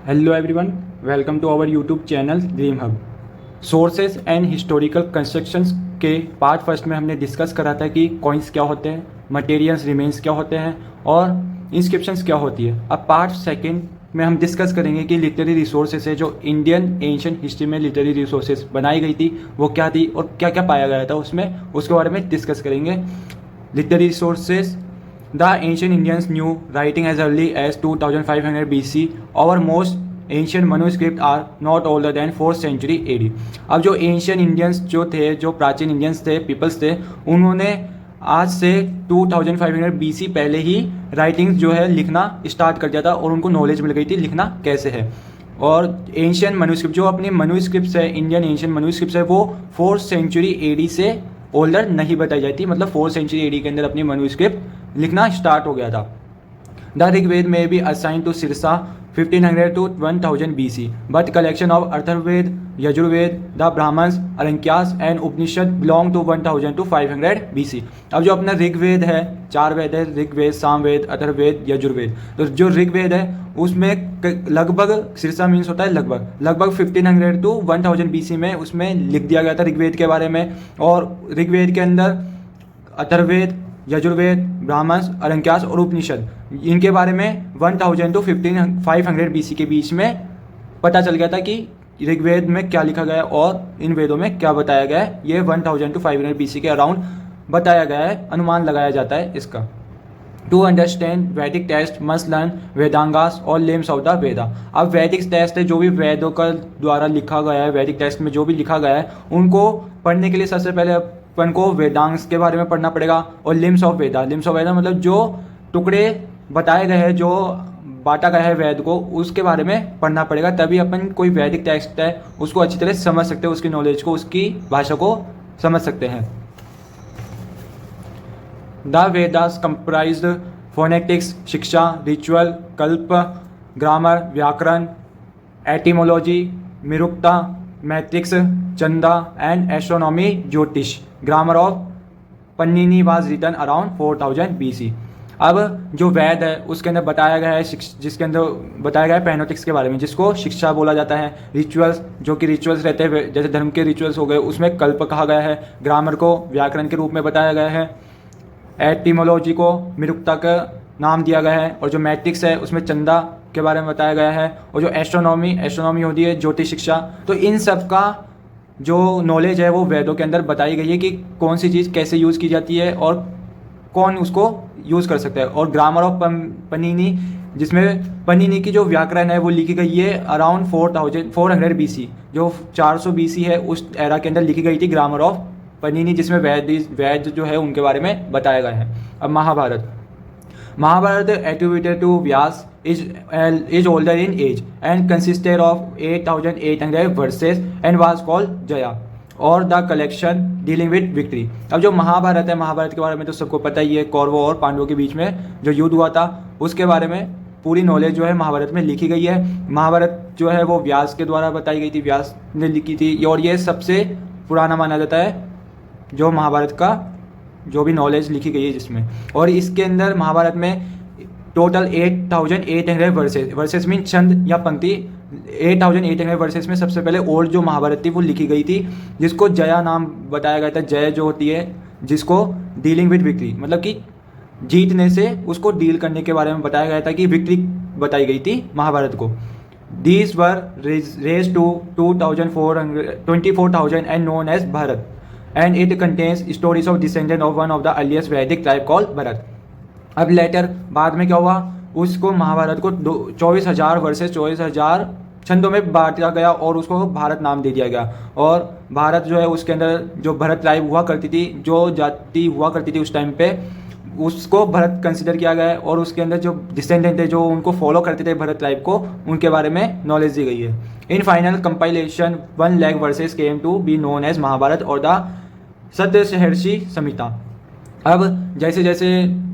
Hello everyone, welcome to our YouTube channel Dream Hub। Sources and historical constructions के part first में हमने discuss करा था कि कॉइन्स क्या होते हैं, मटेरियल्स रिमेन्स क्या होते हैं और इंस्क्रिप्शंस क्या होती है। अब पार्ट सेकंड में हम डिस्कस करेंगे कि लिटरेरी रिसोर्सेज है जो इंडियन एंशिएंट हिस्ट्री में लिटरेरी रिसोर्सेज बनाई गई थी वो क्या थी और क्या क्या पाया गया था उसमें, उसके बारे में डिस्कस करेंगे। Literary resources The ancient Indians knew writing as early as 2500 BC. Our most ancient manuscripts are not older than 4th century AD. अब जो एंशियन इंडियंस जो थे, जो प्राचीन इंडियंस थे, पीपल्स थे, उन्होंने आज से 2500 BC पहले ही राइटिंग्स जो है लिखना स्टार्ट कर दिया था और उनको नॉलेज मिल गई थी लिखना कैसे है। और एंशियन मनुस्क्रिप्ट जो अपनी मनुस्क्रिप्ट्स है, इंडियन एंशियन मनुस्क्रिप्ट्स है, वो 4th century AD से ओल्डर नहीं बताई जाती, मतलब 4th century AD के अंदर अपनी मनुस्क्रिप्ट लिखना स्टार्ट हो गया था। द ऋग्वेद में be assign to circa 1500 to 1000 BC, but collection of Atharvaveda, Yajurveda, the Brahmanas, Aranyakas and Upanishad belong to 1000 to 500 BC। अब जो अपना ऋग्वेद है, 4 वेद है, ऋग्वेद, सामवेद, अथर्ववेद, यजुर्वेद। तो जो ऋग्वेद है उसमें लगभग, सिरसा मीन्स होता है लगभग 1500 to 1000 BC में उसमें लिख दिया गया था ऋग्वेद के बारे में। और ऋग्वेद के अंदर अथर्ववेद, यजुर्वेद, ब्राह्मण्स, अरंक्यास और उपनिषद, इनके बारे में 1000 to 500 BC के बीच में पता चल गया था कि ऋग्वेद में क्या लिखा गया है और इन वेदों में क्या बताया गया है। ये 1000 to 500 BC के अराउंड बताया गया है, अनुमान लगाया जाता है इसका। टू अंडरस्टैंड वैदिक टेक्स्ट मस्ट लर्न वेदांगास और लिम्स ऑफ द वेदा। अब वैदिक टेक्स्ट है, जो भी वेदों का द्वारा लिखा गया है, वैदिक टेक्स्ट में जो भी लिखा गया है, उनको पढ़ने के लिए सबसे पहले अपन को वेदांग्स के बारे में पढ़ना पड़ेगा और लिम्स ऑफ वेदा मतलब जो टुकड़े बताए गए हैं, जो बांटा गया है वेद को, उसके बारे में पढ़ना पड़ेगा। तभी अपन कोई वैदिक टेक्स्ट है उसको अच्छी तरह समझ सकते हैं, उसकी नॉलेज को, उसकी भाषा को समझ सकते हैं। The Vedas comprised phonetics, Shiksha, ritual, Kalpa, grammar, Vyakarana, etymology, Nirukta, metrics, Chhanda and astronomy, Jyotisha. Grammar of Panini was written around 4000 BC। अब जो वेद है उसके अंदर बताया गया है, जिसके अंदर बताया गया है पैनोटिक्स के बारे में, जिसको शिक्षा बोला जाता है। रिचुअल्स, जो कि रिचुअल्स रहते हैं जैसे धर्म के रिचुअल्स हो गए, उसमें कल्प कहा गया है। ग्रामर को व्याकरण के रूप में बताया गया है। एटिमोलॉजी को निरुक्ता का नाम दिया गया है। और जो मैट्रिक्स है उसमें चंदा के बारे में बताया गया है। और जो एस्ट्रोनॉमी होती है ज्योतिष शिक्षा। तो इन सब का जो नॉलेज है वो वेदों के अंदर बताई गई है कि कौन सी चीज़ कैसे यूज़ की जाती है और कौन उसको यूज़ कर सकता है। और ग्रामर ऑफ पन्निनी, जिसमें पन्निनी की जो व्याकरण है वो लिखी गई है अराउंड 400 BC, जो 400 BC है उस एरा के अंदर लिखी गई थी ग्रामर ऑफ पन्निनी, जिसमें वैद जो है उनके बारे में बताया गया है। अब Mahabharata attributed to Vyasa is older in age and consisted of 8800 verses and was called Jaya और the collection dealing with victory. अब जो महाभारत है, महाभारत के बारे में तो सबको पता ही है, कौरवों और पांडवों के बीच में जो युद्ध हुआ था उसके बारे में पूरी नॉलेज जो है महाभारत में लिखी गई है। महाभारत जो है वो व्यास के द्वारा बताई गई थी, व्यास ने लिखी थी और ये सबसे पुराना माना जाता है जो महाभारत का जो भी नॉलेज लिखी गई है जिसमें। और इसके अंदर महाभारत में टोटल 8800 वर्सेस मीन छंद या पंक्ति। 8800 वर्सेस में सबसे पहले ओल्ड जो महाभारत थी वो लिखी गई थी, जिसको जया नाम बताया गया था। जय जो होती है जिसको डीलिंग विद विक्ट्री, मतलब कि जीतने से उसको डील करने के बारे में बताया गया था कि विक्ट्री बताई गई थी महाभारत को। These were raise to 24,000 and known as Bharata and it contains stories of descendant of one of the earliest Vedic tribe called Bharat. अब लेटर बाद में क्या हुआ, उसको महाभारत को 24,000 वर्सेस 24,000 छंदों में बांटा गया और उसको भारत नाम दे दिया गया। और भारत जो है उसके अंदर जो भरत ट्राइब हुआ करती थी, जो जाति हुआ करती थी उस टाइम पे, उसको भरत कंसिडर किया गया है। और उसके अंदर जो डिसेंडेंट है जो उनको फॉलो करते थे भरत ट्राइब को, उनके बारे में नॉलेज दी गई है। In final compilation 1 lakh verses came to be known as Mahabharata और द सप्तषहर्षि संहिता। अब जैसे जैसे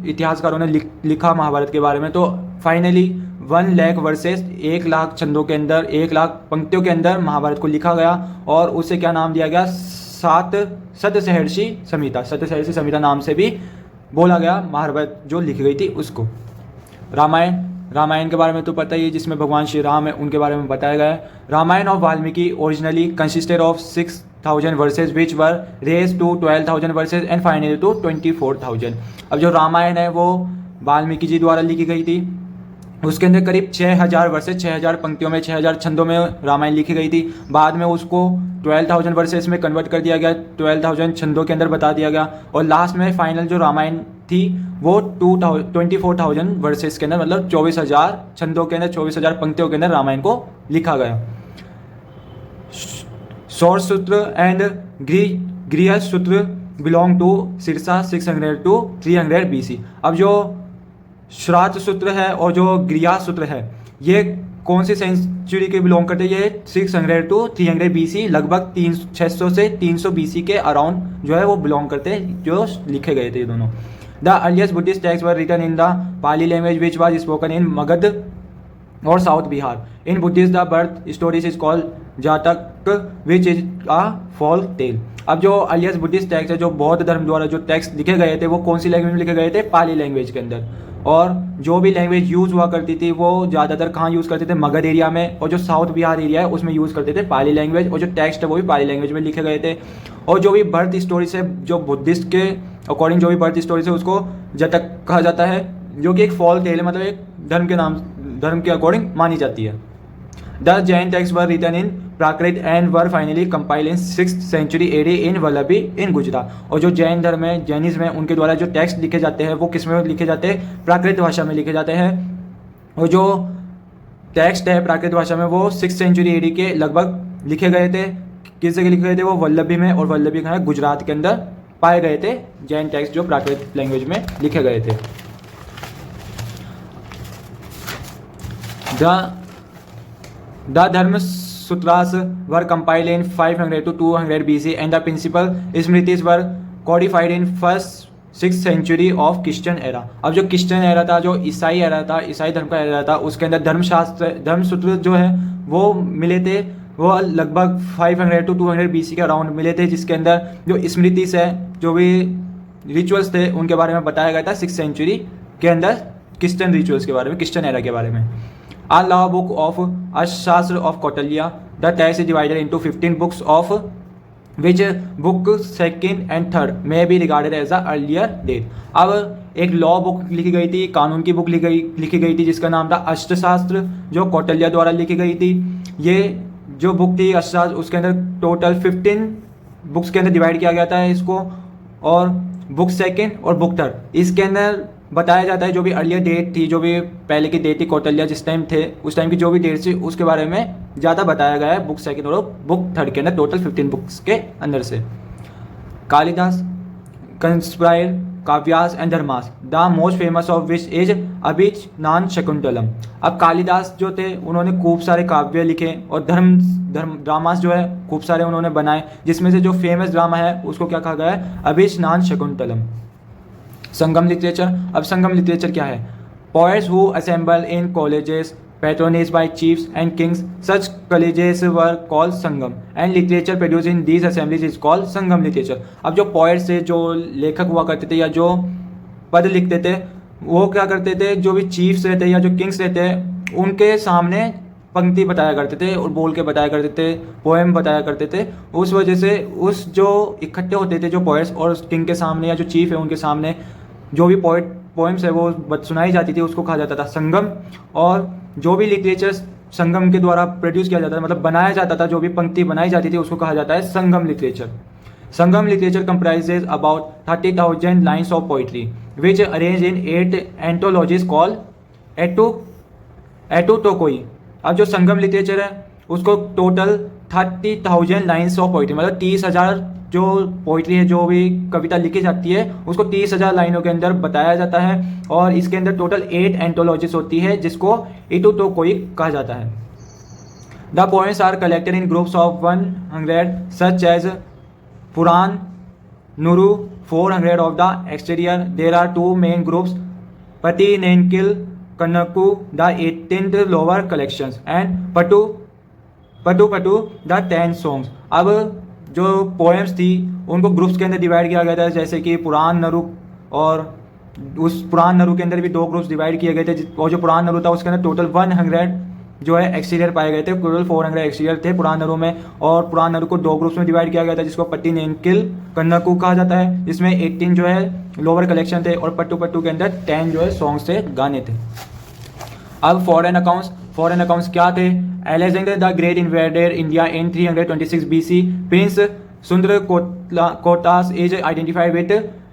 इतिहासकारों ने लिखा महाभारत के बारे में, तो फाइनली 1 lakh वर्सेस 1 लाख छंदों के अंदर, 1 लाख पंक्तियों के अंदर महाभारत को लिखा गया और उसे क्या नाम दिया गया, सप्तषहर्षि संहिता नाम से भी बोला गया महाभारत जो लिखी गई थी उसको। रामायण रामायण के बारे में तो पता ही है, जिसमें भगवान श्री राम है उनके बारे में बताया गया है। Ramayana of Valmiki originally consisted of 6,000 verses which were raise to 12,000 verses and finally to 24,000। अब जो रामायण है वो वाल्मीकि जी द्वारा लिखी गई थी, उसके अंदर करीब 6,000 वर्सेज, 6,000 पंक्तियों में, 6,000 छंदों में रामायण लिखी गई थी। बाद में उसको 12,000 वर्सेज में कन्वर्ट कर दिया गया, 12,000 छंदों के अंदर बता दिया गया, और लास्ट में फाइनल जो रामायण थी वो 24,000 वर्सेज के अंदर, मतलब 24,000 छंदों के अंदर, 24,000 पंक्तियों के अंदर रामायण को लिखा गया। सौर सूत्र एंड गृह सूत्र belong to Sirsa 600 to 300 BC। अब जो श्राद्ध सूत्र है और जो गृह सूत्र है ये कौन सी सेंचुरी के बिलोंग करते हैं? ये 600 to 300 BC, लगभग 600 से 300 BC के अराउंड जो है वो बिलोंग करते हैं, जो लिखे गए थे ये दोनों। The earliest Buddhist text were written in the Pali language which was spoken in Magadha और south Bihar. In Buddhist the birth stories is called Jataka which is a folk tale. अब जो अर्लीस्ट बुद्धिस्ट टेक्स्ट है, जो बौद्ध धर्म द्वारा जो टेक्स्ट लिखे गए थे वो कौन सी लैंग्वेज में लिखे गए थे? पाली लैंग्वेज के अंदर। और जो भी लैंग्वेज यूज़ हुआ करती थी वो ज़्यादातर कहाँ यूज़ करते थे? मगध एरिया में, और जो साउथ बिहार एरिया है उसमें यूज़ करते थे पाली लैंग्वेज, और जो टेक्स्ट है वो भी पाली लैंग्वेज में लिखे गए थे। और जो भी बर्थ स्टोरीज है, जो बुद्धिस्ट के अकॉर्डिंग जो भी बर्थ स्टोरीज है उसको जातक कहा जाता है, जो कि एक फॉल्क टेल है, मतलब एक धर्म के अकॉर्डिंग मानी जाती है। The Jain text were written in Prakrit and were finally compile in 6th century AD in Vallabhi in Gujarat. और जो जैन धर्म है, जैनिज्म है, उनके द्वारा जो टेक्स्ट लिखे जाते हैं वो किस में लिखे जाते हैं? प्राकृत भाषा में लिखे जाते हैं। और जो टेक्स्ट है प्राकृत भाषा में वो 6th century AD के लगभग लिखे गए थे। किस जगह लिखे गए थे? वो वल्लभी में, और वल्लभी कहाँ है? गुजरात के अंदर पाए गए थे जैन टेक्स्ट जो प्राकृत लैंग्वेज में लिखे गए थे। The Dharma Sutras were compiled in 500 to 200 BC and the principal Smritis were codified in first 6th century of Christian era। अब जो क्रिश्चियन एरा था, जो ईसाई एरा था, ईसाई धर्म का एरा था, उसके अंदर धर्मसूत्र जो है वो मिले थे, वो लगभग 500 to 200 BC के अराउंड मिले थे, जिसके अंदर जो स्मृतिस है, जो भी रिचुअल्स थे उनके बारे में बताया गया था 6th century के अंदर, क्रिश्चियन रिचुअल्स के बारे में, क्रिश्चियन एरा के बारे में। A law book of Ashastra of Kautilya, the text is divided into 15 books of which book second and third may be regarded as the earlier date। अब एक लॉ बुक लिखी गई थी, कानून की बुक लिखी गई थी जिसका नाम था अष्टशास्त्र, जो कौटिल्य द्वारा लिखी गई थी। ये जो बुक थी अष्टशास्त्र, उसके अंदर टोटल 15 बुक्स के अंदर डिवाइड किया गया था इसको, और बुक सेकेंड और बुक थर्ड इसके अंदर बताया जाता है जो भी अर्लियर डेट थी, जो भी पहले की डेट थी कौटिल्य जिस टाइम थे, उस टाइम की जो भी डेट थी उसके बारे में ज़्यादा बताया गया है बुक सेकंड और बुक थर्ड के अंदर, टोटल 15 बुक्स के अंदर से। Kalidasa conspire kavyas and dharmas, the most famous of which is Abhijnana Shakuntalam. अब कालिदास जो थे उन्होंने खूब सारे काव्य लिखे, और ड्रामास जो है खूब सारे उन्होंने बनाए, जिसमें से जो फेमस ड्रामा है उसको क्या कहा गया है? अभिज्ञान शकुंतलम। संगम लिटरेचर। अब संगम लिटरेचर क्या है? Poets who assemble in colleges patronized by chiefs and kings, such colleges were called Sangam, and literature produced in these assemblies is called Sangam literature। अब जो पोएट्स थे, जो लेखक हुआ करते थे या जो पद लिखते थे, वो क्या करते थे? जो भी चीफ्स रहते या जो किंग्स रहते हैं उनके सामने पंक्ति बताया करते थे और बोल के बताया करते थे, पोएम बताया करते थे। उस वजह से उस जो इकट्ठे होते थे जो पोएट्स, और किंग के सामने या जो चीफ है उनके सामने जो भी पोएम्स है वो सुनाई जाती थी, उसको कहा जाता था संगम। और जो भी लिटरेचर संगम के द्वारा प्रोड्यूस किया जाता था, मतलब बनाया जाता था, जो भी पंक्ति बनाई जाती थी उसको कहा जाता है Sangam literature. Sangam literature comprises about 30,000 lines of poetry which arrange in 8 anthologies called Ettuthokai. अब जो संगम लिटरेचर है उसको टोटल 30,000 लाइन्स ऑफ पोइट्री, मतलब 30,000 जो पोइट्री है, जो भी कविता लिखी जाती है उसको 30,000 लाइनों के अंदर बताया जाता है। और इसके अंदर टोटल 8 एंथोलॉजीज होती है जिसको एटुटोकोई कहा जाता है। The poems are collected in groups of 100 such as Purananuru 400 of the exterior. There are 2 main groups, Pathinenkilkanakku the 18th lower collections and Pattu the 10 songs. अब जो पोएम्स थी उनको ग्रुप्स के अंदर डिवाइड किया गया था, जैसे कि पुराण, नरुक और उस पुरान नरू के अंदर भी 2 ग्रुप्स डिवाइड किए गए थे, और जो पुरान नरू था उसके अंदर टोटल 100 जो है एक्सटीरियर पाए गए थे, टोटल 400 एक्सटीरियर थे पुरान नरू में। और पुरान नरू को 2 ग्रुप्स में डिवाइड किया गया था, जिसको पट्टी नेनकिल कन्नकू कहा जाता है, जिसमें 18 जो है लोअर कलेक्शन थे, और पट्टू पट्टू के अंदर 10 जो है सॉन्ग्स थे, गाने थे। अब फॉरेन अकाउंट्स क्या थे? Alexander the great invaded India in 326 BC। Prince Sandrocottus is identified with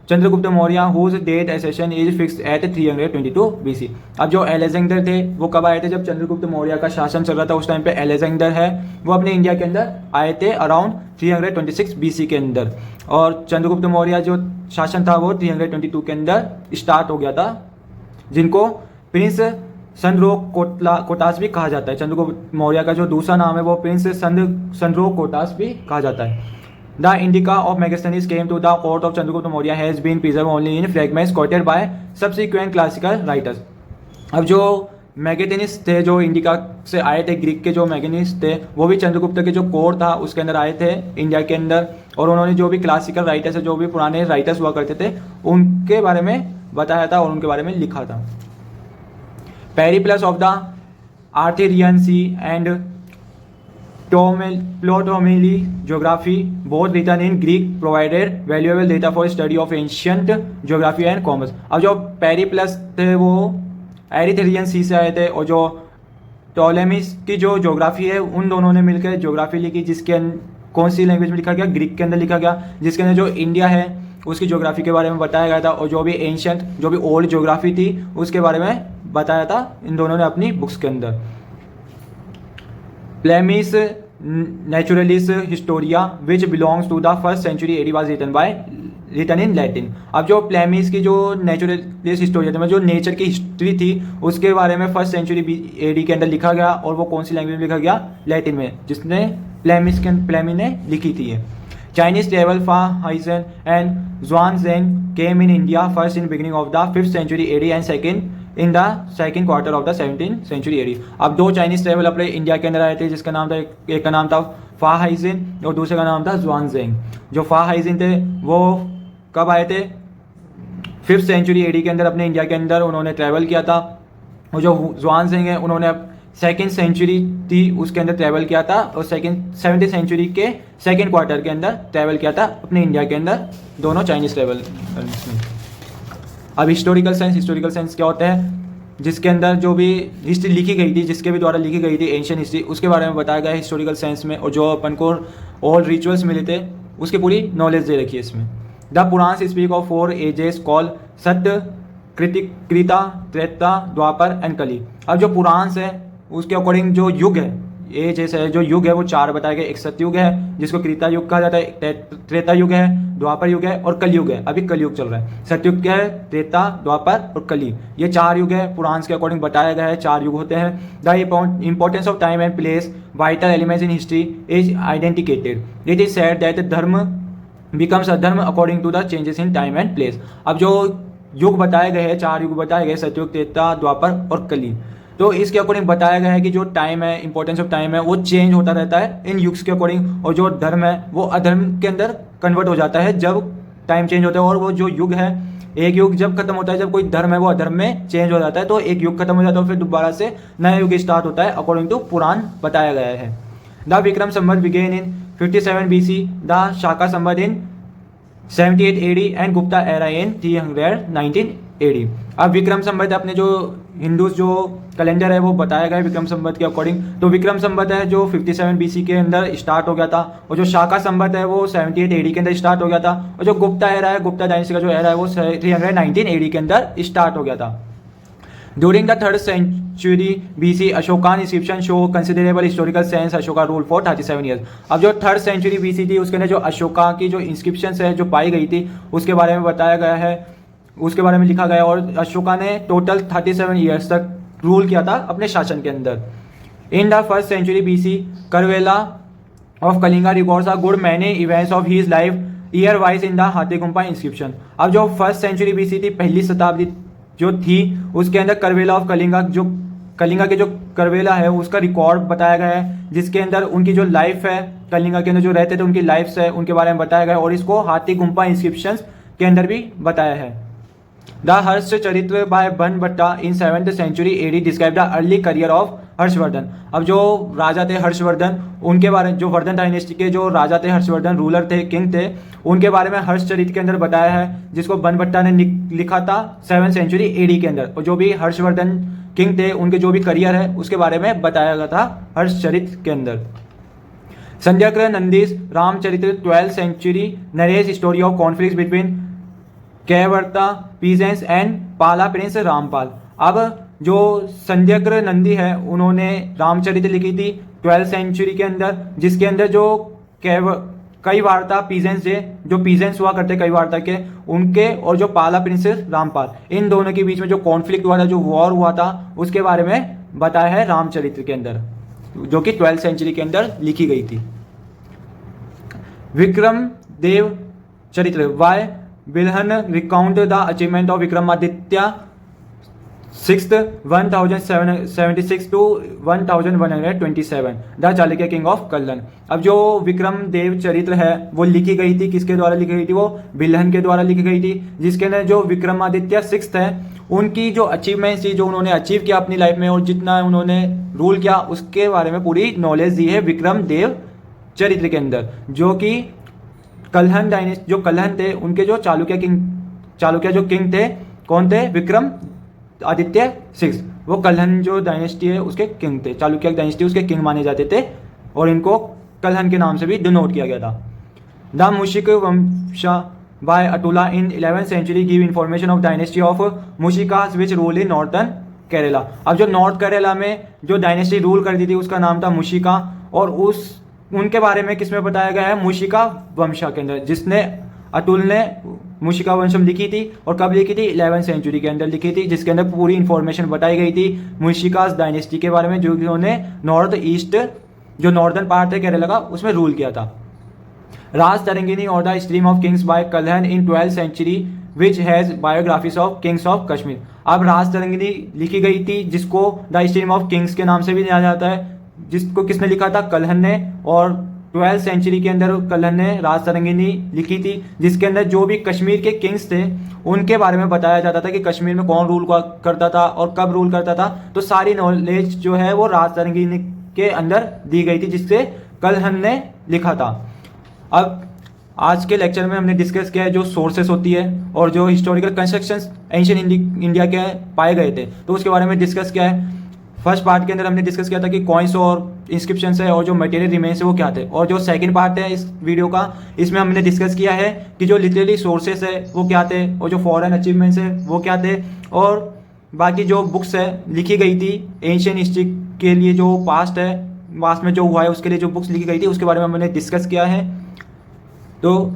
Chandragupta Maurya whose date accession is fixed at 322 BC। अब जो अलेक्जेंडर थे वो कब आए थे? जब चंद्रगुप्त मौर्य का शासन चल रहा था, उस टाइम पे अलेक्जेंडर है वो अपने इंडिया के अंदर आए थे अराउंड 326 BC के अंदर, और चंद्रगुप्त मौर्य जो शासन था वो 322 के अंदर स्टार्ट हो गया था, जिनको प्रिंस संद्रोक कोटास भी कहा जाता है। चंद्रगुप्त मौर्य का जो दूसरा नाम है वो प्रिंस संद्रोक कोटास भी कहा जाता है। The Indica of Megasthenes came to the court of Chandragupta Maurya has been preserve only in fragments quoted by subsequent classical writers. अब जो मैगेथेनिस थे जो इंडिका से आए थे, ग्रीक के जो मैगेनिस थे, वो भी चंद्रगुप्त के जो कोर्ट था उसके अंदर आए थे इंडिया के अंदर, और उन्होंने जो भी क्लासिकल राइटर्स है, जो भी पुराने राइटर्स हुआ करते थे, उनके बारे में बताया था और उनके बारे में लिखा था। Periplus of the Erythraean sea and Ptolemy geography, both written in Greek, provided valuable data for study of ancient geography and commerce। अब जो पेरिप्लस थे वो एरिथेरियन सी से आए थे, और जो टॉलेमिस की जो ज्योग्राफी है उन दोनों ने मिलकर ज्योग्राफी लिखी, जिसके कौन सी लैंग्वेज में लिखा गया? ग्रीक के अंदर लिखा गया, जिसके अंदर जो इंडिया है उसकी ज्योग्राफी के बारे में बताया गया था, और जो भी एंशियंट जो भी ओल्ड ज्योग्राफी थी उसके बारे में बताया था इन दोनों ने अपनी बुक्स के अंदर। Pliny's Naturalis Historia which belongs to the first century AD was written in Latin. अब जो प्लेमिस की जो नेचुरलिस हिस्टोरिया थी, जो नेचर की हिस्ट्री थी, उसके बारे में फर्स्ट सेंचुरी AD के अंदर लिखा गया, और वो कौन सी लैंग्वेज में लिखा गया? लैटिन में, जिसने प्लेमी ने लिखी थी। Chinese travel Fa-Hizhen and Zhuangzheng came in India first in beginning of the 5th century AD and second in the second quarter of the 17th century AD। अब 2 चाइनीज ट्रेवल अपने इंडिया के अंदर आए थे, जिसका नाम था एक का नाम था फा-हाइजेन और दूसरे का नाम था ज़ुआनज़ेंग। जो फा-हाइजेन थे वो कब आए थे? 5th सेंचुरी AD के अंदर अपने इंडिया के अंदर उन्होंने ट्रैवल किया था, और जो ज़ुआनज़ेंग है उन्होंने 2nd सेंचुरी थी उसके अंदर ट्रैवल किया था, और 7th सेंचुरी के सेकेंड क्वार्टर के अंदर ट्रैवल किया था अपने इंडिया के अंदर, दोनों चाइनीज ट्रैवल। अब हिस्टोरिकल साइंस क्या होता है? जिसके अंदर जो भी हिस्ट्री लिखी गई थी, जिसके भी द्वारा लिखी गई थी एंशियंट हिस्ट्री, उसके बारे में बताया गया है हिस्टोरिकल साइंस में, और जो अपन को ऑल रिचुअल्स मिले थे उसकी पूरी नॉलेज दे रखी है इसमें। The Purana speak of 4 ages call Satya, Krita, Treta, Dwapar and कली। अब जो पुराण है उसके अकॉर्डिंग जो युग है, एज है, जो युग है वो 4 बताए गए। एक सतयुग है जिसको कृता युग कहा जाता है, त्रेता युग है, द्वापर युग है और कलयुग है। अभी कलयुग चल रहा है। सतयुग क्या है? त्रेता, द्वापर और कली, ये 4 युग है। पुराण के अकॉर्डिंग बताया गया है 4 युग होते हैं। The importance of time and place, vital elements in history is indicated. It is said that dharma becomes adharma according to the changes in time and place. अब जो युग बताए गए हैं, 4 युग बताए गए, सतयुग, त्रेता, द्वापर और कली, तो इसके अकॉर्डिंग बताया गया है कि जो टाइम है, इंपॉर्टेंस ऑफ टाइम है, वो चेंज होता रहता है इन युग्स के अकॉर्डिंग, और जो धर्म है वो अधर्म के अंदर कन्वर्ट हो जाता है जब टाइम चेंज होता है। और वो जो युग है, एक युग जब खत्म होता है, जब कोई धर्म है वो अधर्म में चेंज हो जाता है, तो एक युग खत्म हो जाता है, फिर दोबारा से नया युग स्टार्ट होता है अकॉर्डिंग टू पुराण बताया गया है। The Vikram Samvat began in 57 BC, the Shaka Samvat in 78 AD and Gupta era in 319 AD। अब विक्रम संवत अपने जो हिंदू जो कैलेंडर है वो बताया गया है विक्रम संवत के अकॉर्डिंग। तो विक्रम संवत है जो 57 BC के अंदर स्टार्ट हो गया था, और जो शाका संवत है वो 78 AD के अंदर स्टार्ट हो गया था, और जो गुप्ता एरा है, गुप्ता डायनेस्टी का जो एरा है वो 319 AD के अंदर स्टार्ट हो गया था। During the 3rd century BC, Ashokan inscription show considerable historical sense Ashoka rule for 37 years. अब जो 3rd century BC थी उसके अंदर जो अशोका की जो इंस्क्रिप्शन है जो पाई गई थी उसके बारे में बताया गया है, उसके बारे में लिखा गया, और अशोका ने टोटल 37 ईयर्स तक रूल किया था अपने शासन के अंदर। In the 1st century BC, Kharavela of Kalinga records a good many events of his life year wise in the Hathigumpha inscription. अब जो 1st century BC थी, पहली शताब्दी जो थी, उसके अंदर करवेला ऑफ कलिंगा, जो कलिंगा के जो करवेला है उसका रिकॉर्ड बताया गया है, जिसके अंदर उनकी जो लाइफ है, कलिंगा के अंदर जो रहते थे उनकी लाइफ है, उनके बारे में बताया गया है, और इसको हाथी गुम्पा इंस्क्रिप्शन के अंदर भी बताया है। द हर्ष चरित्र by Bana Bhatta in 7th century AD describe the early career of Harshavardhana. अब जो राजा थे हर्षवर्धन, उनके बारे जो वर्धन डायनेस्टी के जो राजा थे हर्षवर्धन, रूलर थे, किंग थे, उनके बारे में हर्ष चरित्र के अंदर बताया है, जिसको बन भट्टा ने लिखा था 7th सेंचुरी एडी के अंदर। और जो भी हर्षवर्धन किंग थे उनके जो भी करियर है उसके बारे में बताया गया था हर्ष चरित्र के अंदर। Sandhyakar Nandi's Ramacharita 12th century narrates story of conflict between Kaivarta peasants and Pala prince Rampal. अब जो संध्याग्रह नंदी है उन्होंने रामचरित्र लिखी थी 12th सेंचुरी के अंदर, जिसके अंदर जो कई वार्ता पीजेंस थे, जो पीजेंस हुआ करते कई वार्ता के, उनके और जो पाला प्रिंस रामपाल, इन दोनों के बीच में जो कॉन्फ्लिक्ट हुआ था, जो वॉर हुआ था, उसके बारे में बताया है रामचरित्र के अंदर, जो कि 12th सेंचुरी के अंदर लिखी गई थी। Vikrama Deva Charita by Bilhana recount the achievement of Vikramaditya 6th 1076 to 1127 the Chalukya king of Kalhan. अब जो विक्रम देव चरित्र है वो लिखी गई थी, किसके द्वारा लिखी गई थी? वो विल्हन के द्वारा लिखी गई थी, जिसके अंदर जो विक्रमादित्य 6th है उनकी जो अचीवमेंट्स थी, जो उन्होंने अचीव किया अपनी लाइफ में और जितना उन्होंने रूल किया, उसके बारे में पूरी नॉलेज दी है विक्रम देव चरित्र के अंदर। जो कि कल्हन डायनेस्टी, जो कल्हन थे उनके जो चालुक्य जो किंग थे, कौन थे? विक्रम आदित्य 6, वो कल्हन जो डायनेस्टी है उसके किंग थे, चालुक्य डायनेस्टी उसके किंग माने जाते थे, और इनको कल्हन के नाम से भी डिनोट किया गया था। The Mushika vamsha by Atula in 11th century give information of dynasty of Mushikas which rule in northern Kerala. अब जो नॉर्थ केरला में जो डायनेस्टी रूल करती थी उसका नाम था मुशिका, और उनके बारे में किसमें बताया गया है? मुशिका वंशा के अंदर, जिसने अतुल ने मुशिका वंशम लिखी थी। और कब लिखी थी? 11th सेंचुरी के अंदर लिखी थी, जिसके अंदर पूरी इंफॉर्मेशन बताई गई थी मुशिकास डायनेस्टी के बारे में, जो उन्होंने नॉर्थ ईस्ट जो नॉर्दर्न पार्ट है केरला का उसमें रूल किया था। राज तरंगिनी और the stream of kings by Kalhana in 12th century which has biographies of kings of Kashmir. अब राज तरंगिनी लिखी गई थी, जिसको द स्ट्रीम ऑफ किंग्स के नाम से भी जाना जाता है, जिसको किसने लिखा था? कल्हन ने। और 12th सेंचुरी के अंदर कल्हन ने राज तरंगिनी लिखी थी, जिसके अंदर जो भी कश्मीर के किंग्स थे उनके बारे में बताया जाता था कि कश्मीर में कौन रूल करता था और कब रूल करता था। तो सारी नॉलेज जो है वो राज तरंगिनी के अंदर दी गई थी, जिससे कल्हन ने लिखा था। अब आज के लेक्चर में हमने डिस्कस किया है जो सोर्सेस होती है और जो हिस्टोरिकल कंस्ट्रक्शंस एंशिएंट इंडिया के पाए गए थे, तो उसके बारे में डिस्कस किया है। फर्स्ट पार्ट के अंदर हमने डिस्कस किया था कि कॉइन्स और इंस्क्रिप्शंस है और जो मटेरियल रिमेन्स है वो क्या थे। और जो सेकंड पार्ट है इस वीडियो का, इसमें हमने डिस्कस किया है कि जो लिटरेरी सोर्सेस है वो क्या थे, और जो फॉरेन अचीवमेंट्स है वो क्या थे, और बाकी जो बुक्स है लिखी गई थी एंशिएंट हिस्ट्री के लिए, जो पास्ट में जो हुआ है उसके लिए जो बुक्स लिखी गई थी उसके बारे में हमने डिस्कस किया है। तो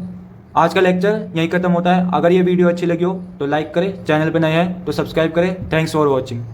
आज का लेक्चर यहीं खत्म होता है। अगर ये वीडियो अच्छी लगी हो तो लाइक करें, चैनल पर नए हैं तो सब्सक्राइब करें। Thanks for watching.